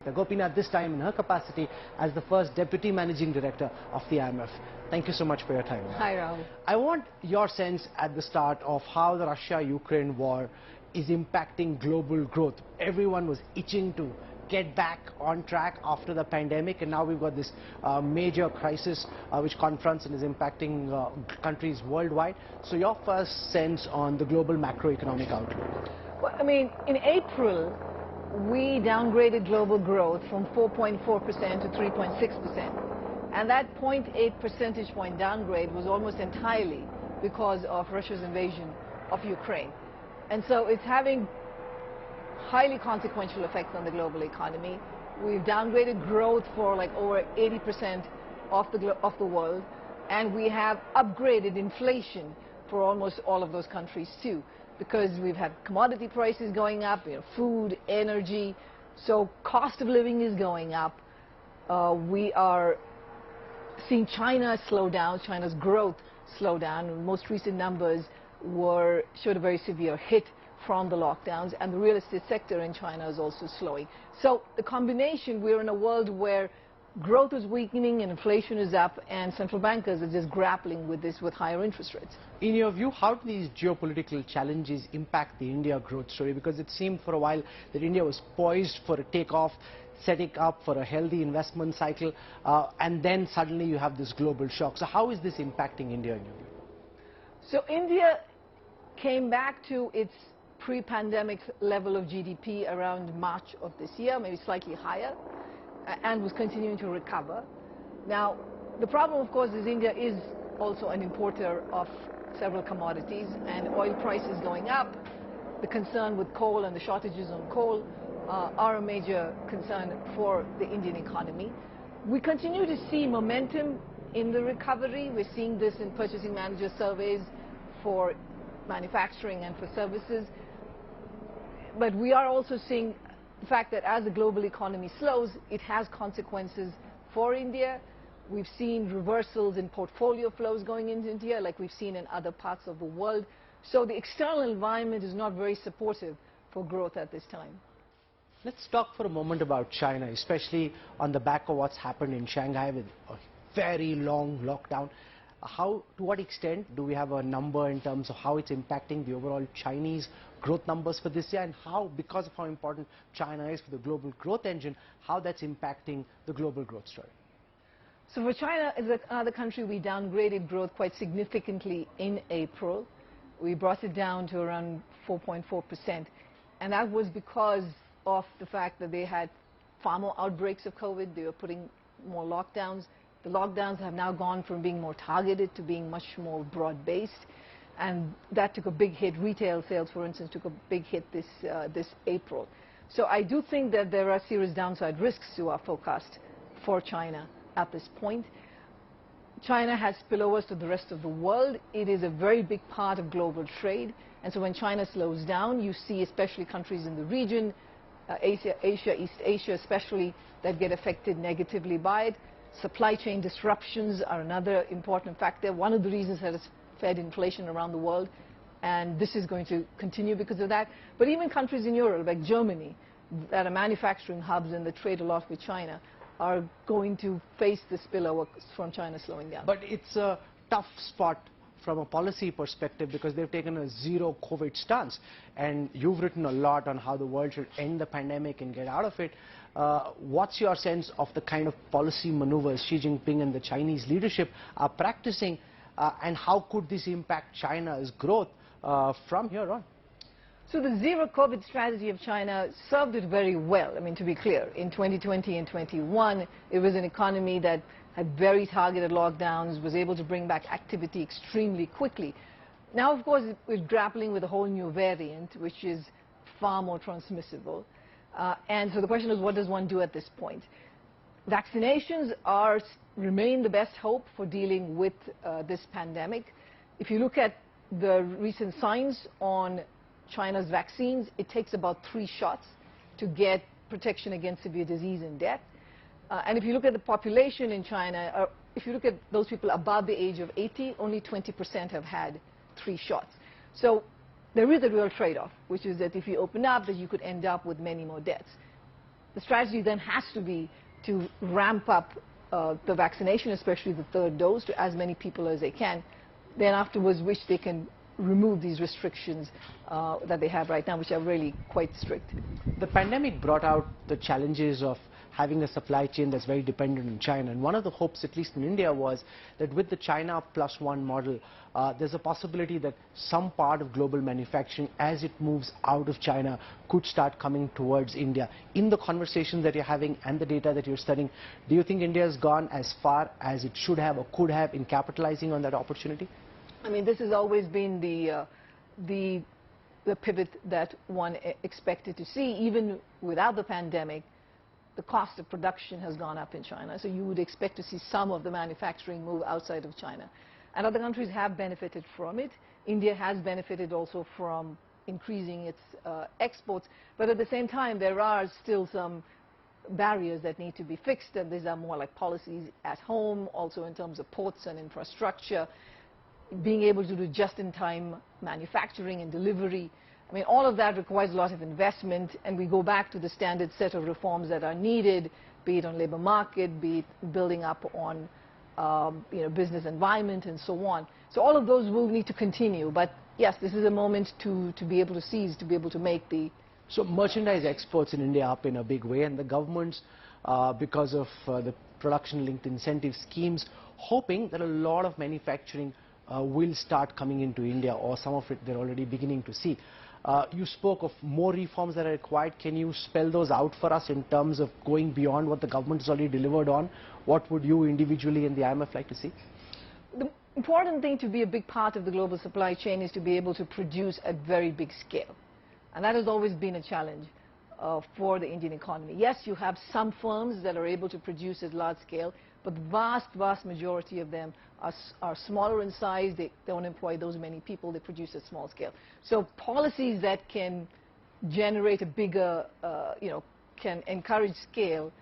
Gita Gopinath, this time in her capacity as the first Deputy Managing Director of the IMF. Thank you so much for your time. Hi, Rahul. I want your sense at the start of how the Russia-Ukraine war is impacting global growth. Everyone was itching to get back on track after the pandemic, and now we've got this major crisis which confronts and is impacting countries worldwide. So your first sense on the global macroeconomic outlook? Well, I mean, in April, we downgraded global growth from 4.4% to 3.6%. And that 0.8 percentage point downgrade was almost entirely because of Russia's invasion of Ukraine. And so it's having highly consequential effects on the global economy. We've downgraded growth for like over 80% of the world, and we have upgraded inflation for almost all of those countries too, because we've had commodity prices going up, food, energy, so cost of living is going up. We are seeing China slow down, China's growth slow down. Most recent numbers showed a very severe hit from the lockdowns, and the real estate sector in China is also slowing. So the combination, we're in a world where growth is weakening and inflation is up, and central bankers are just grappling with this with higher interest rates. In your view, how do these geopolitical challenges impact the India growth story? Because it seemed for a while that India was poised for a takeoff, setting up for a healthy investment cycle, and then suddenly you have this global shock. So how is this impacting India in your view? So India came back to its pre-pandemic level of GDP around March of this year, maybe slightly higher, and was continuing to recover. Now, the problem, of course, is India is also an importer of several commodities, and oil prices going up. The concern with coal and the shortages on coal are a major concern for the Indian economy. We continue to see momentum in the recovery. We're seeing this in purchasing manager surveys for manufacturing and for services. But we are also seeing the fact that as the global economy slows, it has consequences for India. We've seen reversals in portfolio flows going into India, like we've seen in other parts of the world. So the external environment is not very supportive for growth at this time. Let's talk for a moment about China, especially on the back of what's happened in Shanghai with a very long lockdown. To what extent do we have a number in terms of how it's impacting the overall Chinese growth numbers for this year, and how, because of how important China is for the global growth engine, how that's impacting the global growth story? So for China, as another country, we downgraded growth quite significantly in April. We brought it down to around 4.4%. And that was because of the fact that they had far more outbreaks of COVID. They were putting more lockdowns. The lockdowns have now gone from being more targeted to being much more broad-based, and that took a big hit. Retail sales, for instance, took a big hit this April. So I do think that there are serious downside risks to our forecast for China at this point. China has spillovers to the rest of the world. It is a very big part of global trade, and so when China slows down, you see especially countries in the region, Asia, East Asia especially, that get affected negatively by it. Supply chain disruptions are another important factor. One of the reasons that has fed inflation around the world, and this is going to continue because of that. But even countries in Europe, like Germany, that are manufacturing hubs and that trade a lot with China, are going to face the spillover from China slowing down. But it's a tough spot from a policy perspective because they've taken a zero COVID stance, and you've written a lot on how the world should end the pandemic and get out of it. What's your sense of the kind of policy maneuvers Xi Jinping and the Chinese leadership are practicing, and how could this impact China's growth from here on? So the zero COVID strategy of China served it very well. I mean, to be clear, in 2020 and 21, it was an economy that had very targeted lockdowns, was able to bring back activity extremely quickly. Now, of course, we're grappling with a whole new variant, which is far more transmissible. And so the question is, what does one do at this point? Vaccinations remain the best hope for dealing with this pandemic. If you look at the recent signs on China's vaccines, it takes about 3 shots to get protection against severe disease and death. And if you look at the population in China, if you look at those people above the age of 80, only 20% have had 3 shots. So there is a real trade-off, which is that if you open up, that you could end up with many more deaths. The strategy then has to be to ramp up the vaccination, especially the third dose, to as many people as they can. Then afterwards, which they can remove these restrictions that they have right now, which are really quite strict. The pandemic brought out the challenges of having a supply chain that's very dependent on China. And one of the hopes, at least in India, was that with the China Plus One model, there's a possibility that some part of global manufacturing, as it moves out of China, could start coming towards India. In the conversations that you're having and the data that you're studying, do you think India has gone as far as it should have or could have in capitalizing on that opportunity? I mean, this has always been the pivot that one expected to see. Even without the pandemic, the cost of production has gone up in China. So you would expect to see some of the manufacturing move outside of China. And other countries have benefited from it. India has benefited also from increasing its exports. But at the same time, there are still some barriers that need to be fixed. And these are more like policies at home, also in terms of ports and infrastructure, being able to do just-in-time manufacturing and delivery. I mean, all of that requires a lot of investment, and we go back to the standard set of reforms that are needed, be it on labor market, be it building up on business environment and so on. So all of those will need to continue. But yes, this is a moment to be able to seize, to be able to make the... So merchandise exports in India up in a big way, and the government's, because of the production-linked incentive schemes, hoping that a lot of manufacturing will start coming into India, or some of it they're already beginning to see. You spoke of more reforms that are required. Can you spell those out for us in terms of going beyond what the government has already delivered on? What would you individually and the IMF like to see? The important thing to be a big part of the global supply chain is to be able to produce at very big scale. And that has always been a challenge for the Indian economy. Yes, you have some firms that are able to produce at large scale, but the vast majority of them are smaller in size. They don't employ those many people. They produce at small scale. So policies that can generate a bigger, can encourage scale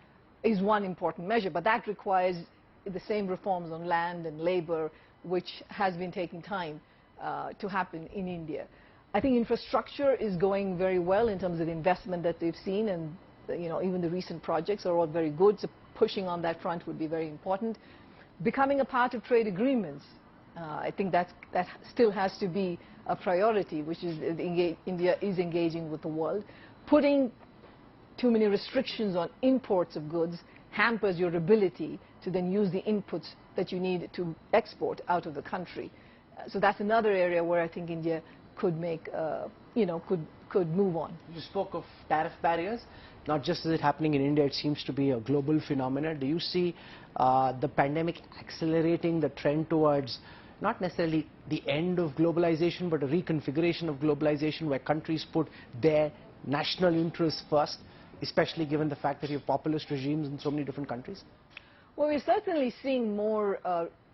is one important measure. But that requires the same reforms on land and labor, which has been taking time to happen in India. I think infrastructure is going very well in terms of the investment that they've seen, and even the recent projects are all very good. So pushing on that front would be very important. Becoming a part of trade agreements, I think that still has to be a priority, which is India is engaging with the world. Putting too many restrictions on imports of goods hampers your ability to then use the inputs that you need to export out of the country. So that's another area where I think India could make, could move on. You spoke of tariff barriers. Not just is it happening in India, it seems to be a global phenomenon. Do you see the pandemic accelerating the trend towards not necessarily the end of globalization, but a reconfiguration of globalization where countries put their national interests first, especially given the fact that you have populist regimes in so many different countries? Well, we're certainly seeing more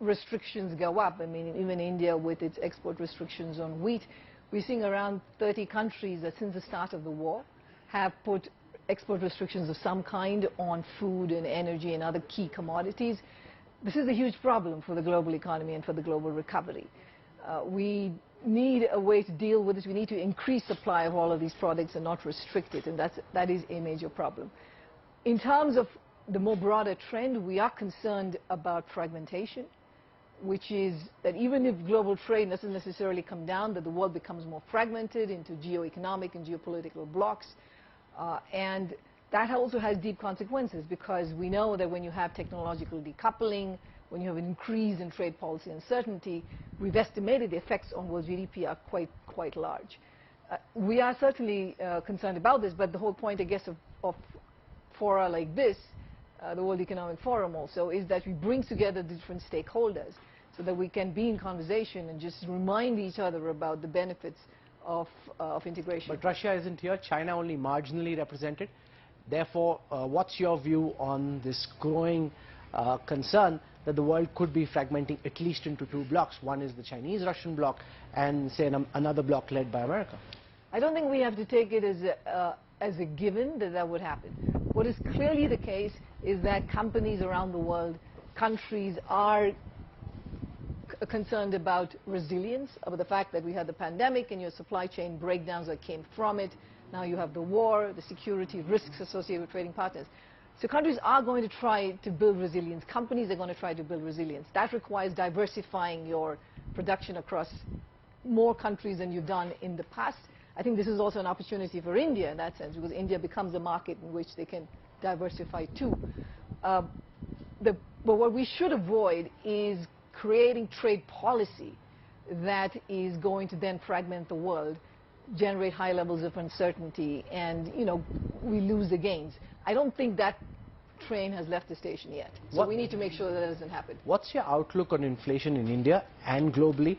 restrictions go up. I mean, even India with its export restrictions on wheat, we're seeing around 30 countries that since the start of the war have put export restrictions of some kind on food and energy and other key commodities. This is a huge problem for the global economy and for the global recovery. We need a way to deal with this. We need to increase supply of all of these products and not restrict it, and that is a major problem. In terms of the more broader trend, we are concerned about fragmentation, which is that even if global trade doesn't necessarily come down, that the world becomes more fragmented into geo-economic and geopolitical blocks. And that also has deep consequences, because we know that when you have technological decoupling, when you have an increase in trade policy uncertainty, we've estimated the effects on world GDP are quite large. We are certainly concerned about this, but the whole point, I guess, of fora like this, the World Economic Forum also, is that we bring together the different stakeholders so that we can be in conversation and just remind each other about the benefits of integration. But Russia isn't here, China only marginally represented. Therefore, what's your view on this growing concern that the world could be fragmenting at least into two blocks? One is the Chinese-Russian bloc, and say another bloc led by America. I don't think we have to take it as a given that would happen. What is clearly the case is that companies around the world, countries are concerned about resilience, about the fact that we had the pandemic and your supply chain breakdowns that came from it. Now you have the war, the security risks associated with trading partners. So countries are going to try to build resilience. Companies are going to try to build resilience. That requires diversifying your production across more countries than you've done in the past. I think this is also an opportunity for India in that sense, because India becomes a market in which they can diversify too. But what we should avoid is creating trade policy that is going to then fragment the world, generate high levels of uncertainty, and we lose the gains. I don't think that train has left the station yet. So we need to make sure that doesn't happen. What's your outlook on inflation in India and globally?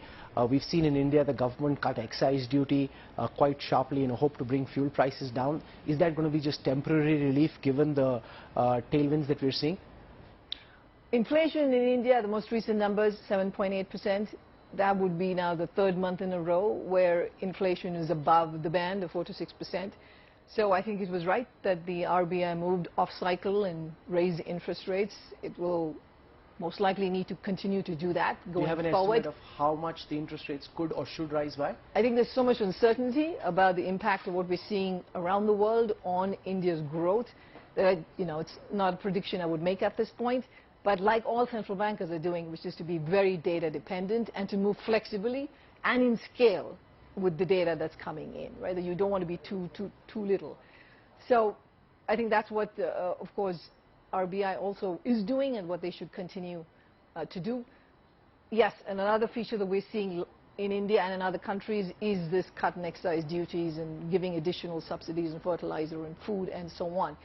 We've seen in India the government cut excise duty quite sharply in a hope to bring fuel prices down. Is that going to be just temporary relief given the tailwinds that we're seeing? Inflation in India, the most recent numbers, 7.8%. That would be now the third month in a row where inflation is above the band of 4 to 6%. So I think it was right that the RBI moved off cycle and raised interest rates. It will most likely need to continue to do that going forward. Do you have an estimate of how much the interest rates could or should rise by? I think there's so much uncertainty about the impact of what we're seeing around the world on India's growth that it's not a prediction I would make at this point. But like all central bankers are doing, which is to be very data dependent and to move flexibly and in scale with the data that's coming in, right? That you don't want to be too little. So I think that's what, of course, RBI also is doing and what they should continue to do. Yes, and another feature that we're seeing in India and in other countries is this cut in excise duties and giving additional subsidies in fertilizer and food and so on.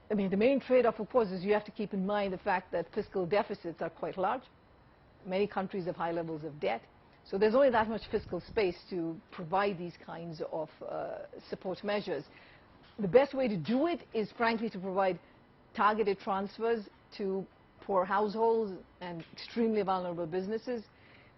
I mean, the main trade-off, of course, is you have to keep in mind the fact that fiscal deficits are quite large. Many countries have high levels of debt. So there's only that much fiscal space to provide these kinds of support measures. The best way to do it is, frankly, to provide targeted transfers to poor households and extremely vulnerable businesses.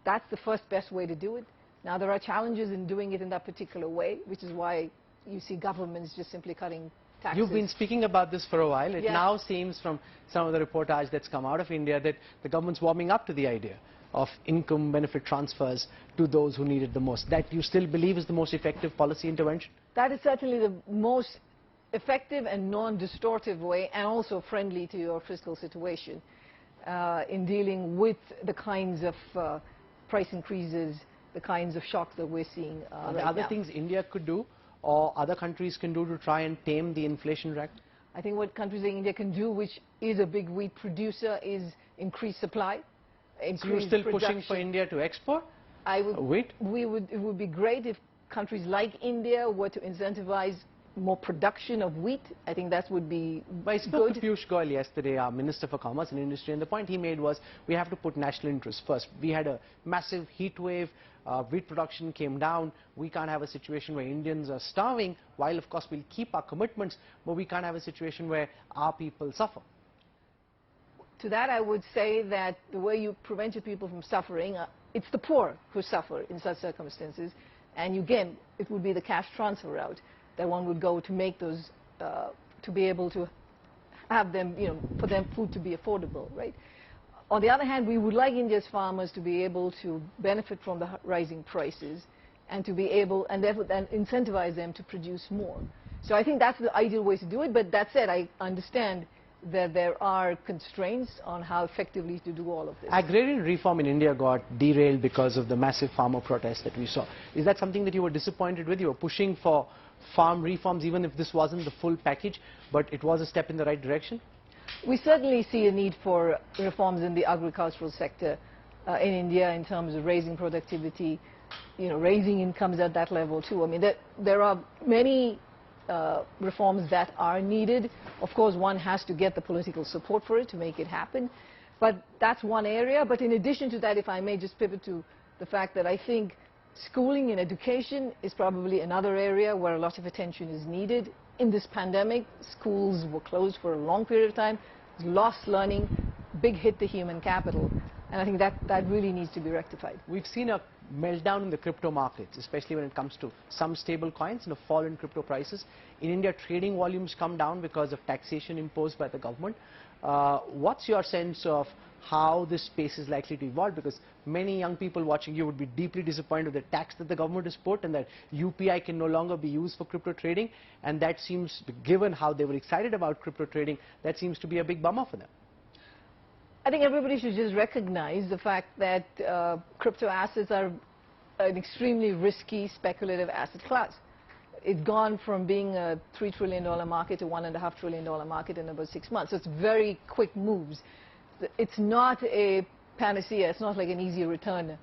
That's the first best way to do it. Now, there are challenges in doing it in that particular way, which is why you see governments just simply cutting taxes. You've been speaking about this for a while. It now seems from some of the reportage that's come out of India that the government's warming up to the idea of income benefit transfers to those who need it the most. That you still believe is the most effective policy intervention? That is certainly the most effective and non-distortive way, and also friendly to your fiscal situation in dealing with the kinds of price increases, the kinds of shocks that we're seeing right now. Are there other things India could do or other countries can do to try and tame the inflation racket? I think what countries like India can do, which is a big wheat producer, is increase supply. So you're still pushing for India to export wheat? It would be great if countries like India were to incentivize more production of wheat. I think that would be good. I spoke to Piyush Goyal yesterday, our Minister for Commerce and Industry, and the point he made was we have to put national interests first. We had a massive heat wave, wheat production came down. We can't have a situation where Indians are starving, while of course we'll keep our commitments, but we can't have a situation where our people suffer. To that I would say that the way you prevent your people from suffering, it's the poor who suffer in such circumstances, and again, it would be the cash transfer route that one would go to make those, to be able to have them, for them food to be affordable, right? On the other hand, we would like India's farmers to be able to benefit from the rising prices and to be able, and therefore then incentivize them to produce more. So I think that's the ideal way to do it, but that said, I understand that there are constraints on how effectively to do all of this. Agrarian reform in India got derailed because of the massive farmer protests that we saw. Is that something that you were disappointed with? You were pushing for farm reforms even if this wasn't the full package, but it was a step in the right direction? We certainly see a need for reforms in the agricultural sector in India in terms of raising productivity, raising incomes at that level too. I mean, there are many reforms that are needed. Of course, one has to get the political support for it to make it happen. But that's one area. But in addition to that, if I may just pivot to the fact that I think schooling and education is probably another area where a lot of attention is needed. In this pandemic, schools were closed for a long period of time. Lost learning, big hit to human capital. And I think that really needs to be rectified. We've seen a meltdown in the crypto markets, especially when it comes to some stable coins and a fall in crypto prices. In India, trading volumes come down because of taxation imposed by the government. What's your sense of how this space is likely to evolve? Because many young people watching you would be deeply disappointed with the tax that the government has put and that UPI can no longer be used for crypto trading, and that seems, given how they were excited about crypto trading, that seems to be a big bummer for them. I think everybody should just recognize the fact that crypto assets are an extremely risky speculative asset class. It's gone from being a $3 trillion market to $1.5 trillion market in about 6 months. So it's very quick moves. It's not a panacea. It's not like an easy return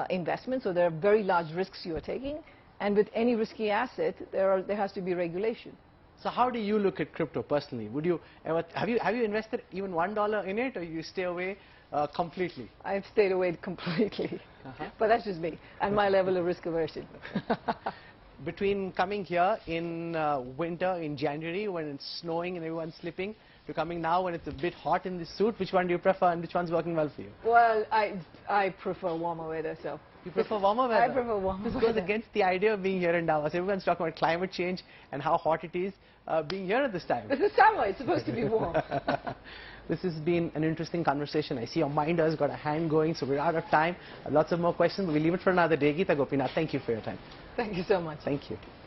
investment. So there are very large risks you are taking. And with any risky asset, there has to be regulation. So how do you look at crypto personally? Would you ever, have you invested even $1 in it, or you stay away completely? I've stayed away completely. But that's just me and my level of risk aversion. Between coming here in winter, in January, when it's snowing and everyone's slipping, to coming now when it's a bit hot in this suit, which one do you prefer and which one's working well for you? Well, I prefer warmer weather, so. You prefer warmer weather? I prefer warmer weather. This goes against the idea of being here in Davos. Everyone's talking about climate change and how hot it is being here at this time. This is summer. It's supposed to be warm. This has been an interesting conversation. I see your mind has got a hand going, so we're out of time. Lots of more questions, but we'll leave it for another day. Gita Gopinath, thank you for your time. Thank you so much. Thank you.